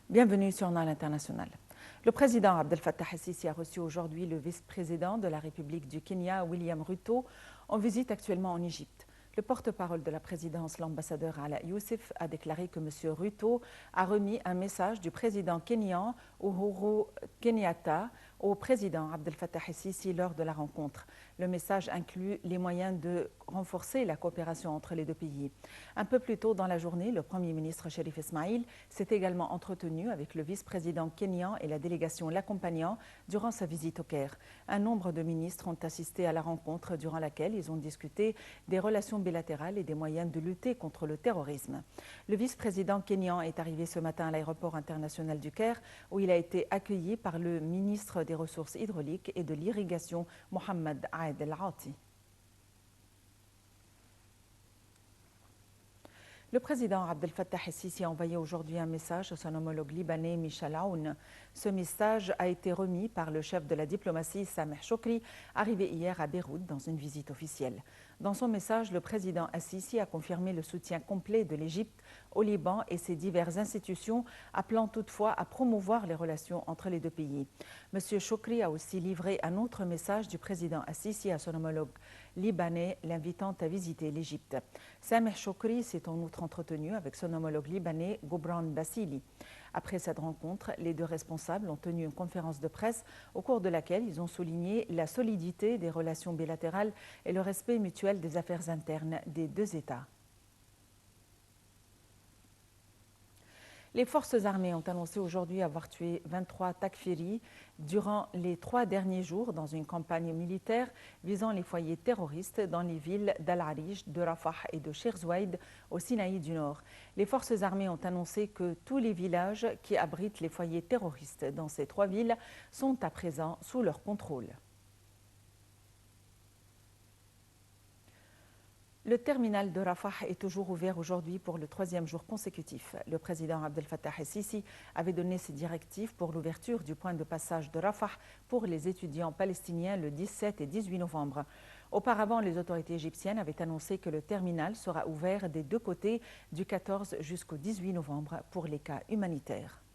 Bienvenue sur Nal International. Le président Abdel Fattah el-Sisi a reçu aujourd'hui le vice-président de la République du Kenya, William Ruto, en visite actuellement en Égypte. Le porte-parole de la présidence, l'ambassadeur Ala Youssef, a déclaré que M. Ruto a remis un message du président kényan Uhuru Kenyatta au président Abdel Fattah el-Sisi lors de la rencontre. Le message inclut les moyens de renforcer la coopération entre les deux pays. Un peu plus tôt dans la journée, le Premier ministre Sherif Ismail s'est également entretenu avec le vice-président kényan et la délégation l'accompagnant durant sa visite au Caire. Un nombre de ministres ont assisté à la rencontre durant laquelle ils ont discuté des relations bilatérales et des moyens de lutter contre le terrorisme. Le vice-président kényan est arrivé ce matin à l'aéroport international du Caire où il a été accueilli par le ministre des Ressources hydrauliques et de l'irrigation, Mohamed Aed El-Aati. Le président Abdel Fattah el-Sisi a envoyé aujourd'hui un message à son homologue libanais Michel Aoun. Ce message a été remis par le chef de la diplomatie Sameh Choukri, arrivé hier à Beyrouth dans une visite officielle. Dans son message, le président el-Sisi a confirmé le soutien complet de l'Égypte au Liban et ses diverses institutions, appelant toutefois à promouvoir les relations entre les deux pays. M. Choukri a aussi livré un autre message du président el-Sisi à son homologue libanais, l'invitant à visiter l'Égypte. Sameh Choukri s'est en outre entretenu avec son homologue libanais, Gobran Bassili. Après cette rencontre, les deux responsables ont tenu une conférence de presse au cours de laquelle ils ont souligné la solidité des relations bilatérales et le respect mutuel des affaires internes des deux États. Les forces armées ont annoncé aujourd'hui avoir tué 23 takfiris durant les 3 derniers jours dans une campagne militaire visant les foyers terroristes dans les villes d'Al-Arish, de Rafah et de Cherzouaïd au Sinaï du Nord. Les forces armées ont annoncé que tous les villages qui abritent les foyers terroristes dans ces 3 villes sont à présent sous leur contrôle. Le terminal de Rafah est toujours ouvert aujourd'hui pour le 3e jour consécutif. Le président Abdel Fattah el-Sisi avait donné ses directives pour l'ouverture du point de passage de Rafah pour les étudiants palestiniens le 17 et 18 novembre. Auparavant, les autorités égyptiennes avaient annoncé que le terminal sera ouvert des deux côtés du 14 jusqu'au 18 novembre pour les cas humanitaires.